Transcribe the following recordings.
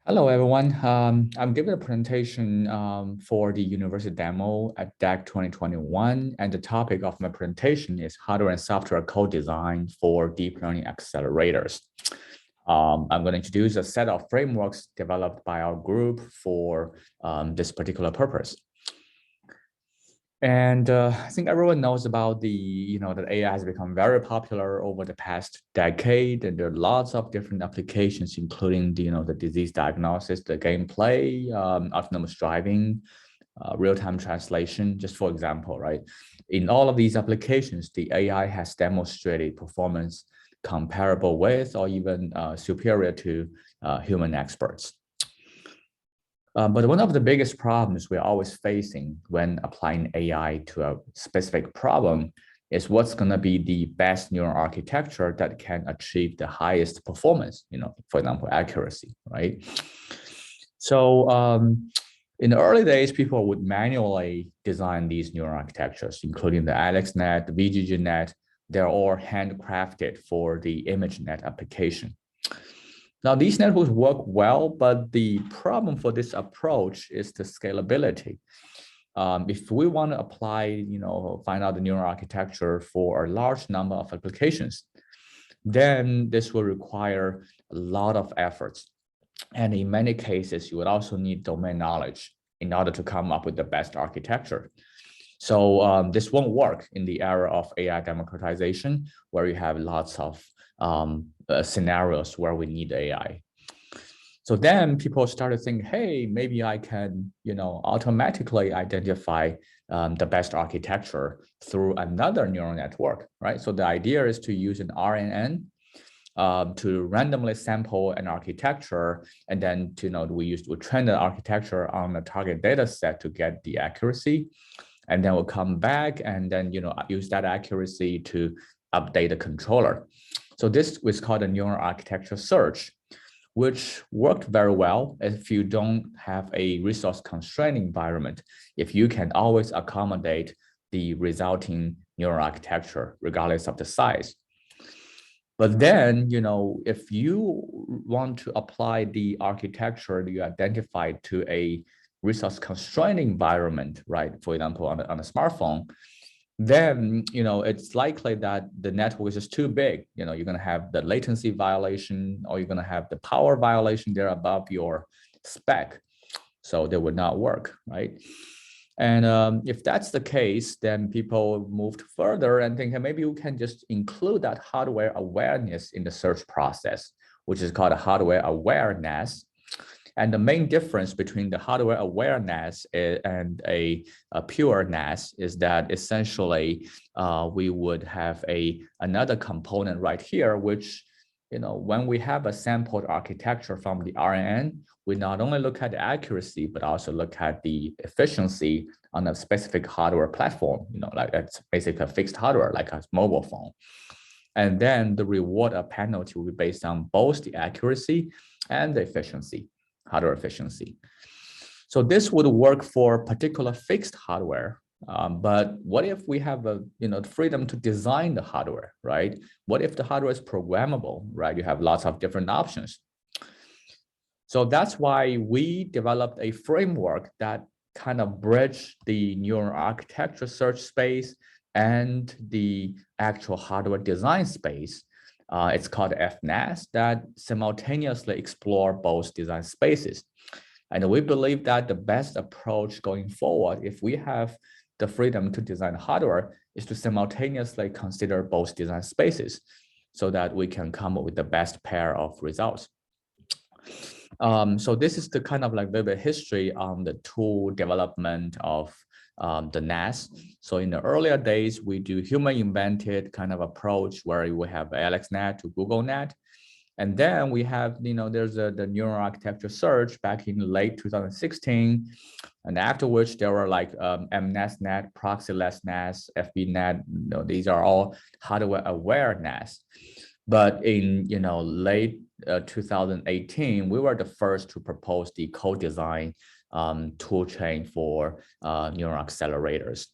Hello, everyone. I'm giving a presentation for the University Demo at DAC 2021, and the topic of my presentation is hardware and software co-design for deep learning accelerators. I'm going to introduce a set of frameworks developed by our group for this particular purpose. And I think everyone knows about that AI has become very popular over the past decade, and there are lots of different applications, including the disease diagnosis, the gameplay, autonomous driving, real-time translation, just for example, right? In all of these applications, the AI has demonstrated performance comparable with or even superior to human experts. But one of the biggest problems we're always facing when applying AI to a specific problem is what's going to be the best neural architecture that can achieve the highest performance, for example, accuracy, right? So in the early days, people would manually design these neural architectures, including the AlexNet, the VGGNet. They're all handcrafted for the ImageNet application. Now, these networks work well, but the problem for this approach is the scalability. If we want to apply, find out the neural architecture for a large number of applications, then this will require a lot of efforts. And in many cases, you would also need domain knowledge in order to come up with the best architecture. So this won't work in the era of AI democratization, where you have lots of scenarios where we need AI. So then people started thinking, hey, maybe I can, automatically identify the best architecture through another neural network, right? So the idea is to use an RNN to randomly sample an architecture, and then we train the architecture on the target data set to get the accuracy, and then we'll come back and then use that accuracy to update the controller. So this was called a neural architecture search, which worked very well if you don't have a resource constrained environment, if you can always accommodate the resulting neural architecture regardless of the size. But then, if you want to apply the architecture that you identified to a resource constrained environment, right? For example, on a smartphone, then it's likely that the network is just too big. You're going to have the latency violation, or you're going to have the power violation there above your spec. So they would not work, right? And if that's the case, then people moved further and think, hey, maybe we can just include that hardware awareness in the search process, which is called a hardware awareness. And the main difference between the hardware awareness and a pure NAS is that essentially we would have another component right here, which, when we have a sampled architecture from the RNN, we not only look at the accuracy, but also look at the efficiency on a specific hardware platform, like that's basically a fixed hardware, like a mobile phone. And then the reward or penalty will be based on both the accuracy and the efficiency. Hardware efficiency. So this would work for particular fixed hardware. But what if we have the freedom to design the hardware, right? What if the hardware is programmable, right? You have lots of different options. So that's why we developed a framework that kind of bridge the neural architecture search space and the actual hardware design space. It's called FNAS, that simultaneously explore both design spaces. And we believe that the best approach going forward, if we have the freedom to design hardware, is to simultaneously consider both design spaces so that we can come up with the best pair of results. So this is the kind of like vivid history on the tool development of the NAS. So in the earlier days, we do human invented kind of approach where we have AlexNet to GoogleNet. And then we have, there's the neural architecture search back in late 2016. And after which there were like MNASNet, proxyless NAS, FBNet, these are all hardware aware NAS. But in, late 2018, we were the first to propose the co-design tool chain for neural accelerators.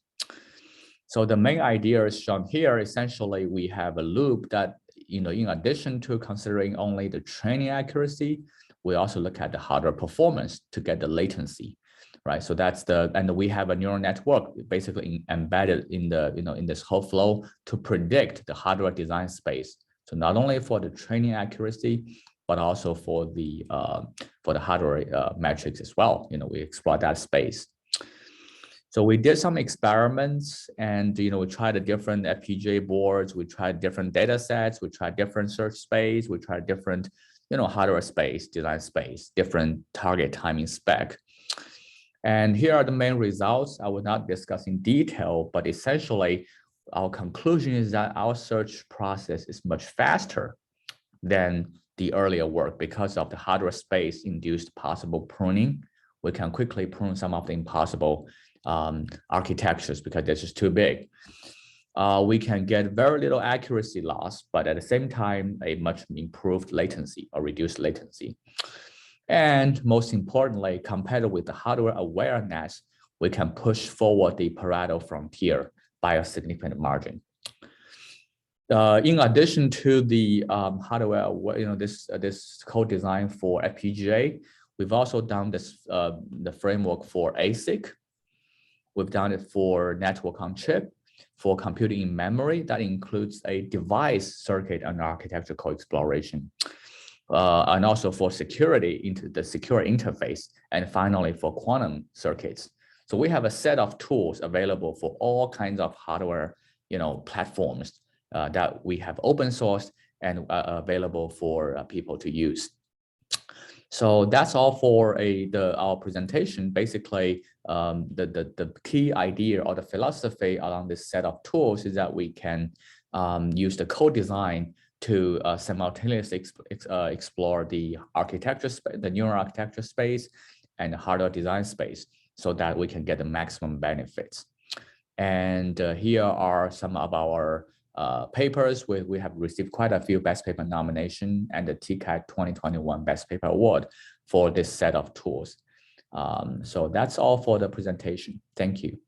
So the main idea is shown here. Essentially, we have a loop that, in addition to considering only the training accuracy, we also look at the hardware performance to get the latency, right? So that's and we have a neural network basically embedded in the, in this whole flow to predict the hardware design space. So not only for the training accuracy, but also for the hardware metrics as well. We explore that space. So we did some experiments, and we tried the different FPGA boards, we tried different data sets, we tried different search space, we tried different hardware space, design space, different target timing spec. And here are the main results. I will not discuss in detail, but essentially our conclusion is that our search process is much faster than the earlier work because of the hardware space induced possible pruning. We can quickly prune some of the impossible architectures because they're just too big. We can get very little accuracy loss, but at the same time, a much improved latency or reduced latency. And most importantly, compared with the hardware awareness, we can push forward the Pareto frontier by a significant margin. In addition to the hardware, this code design for FPGA, we've also done this the framework for ASIC. We've done it for network on chip, for computing in memory. That includes a device circuit and architecture co-exploration. And also for security into the secure interface, and finally for quantum circuits. So we have a set of tools available for all kinds of hardware, platforms that we have open sourced and available for people to use. So that's all for our presentation. Basically, the key idea or the philosophy along this set of tools is that we can use the code design to simultaneously explore the architecture space, the neural architecture space, and the hardware design space, so that we can get the maximum benefits. And here are some of our papers. We have received quite a few best paper nomination and the TCAT 2021 best paper award for this set of tools. So that's all for the presentation. Thank you.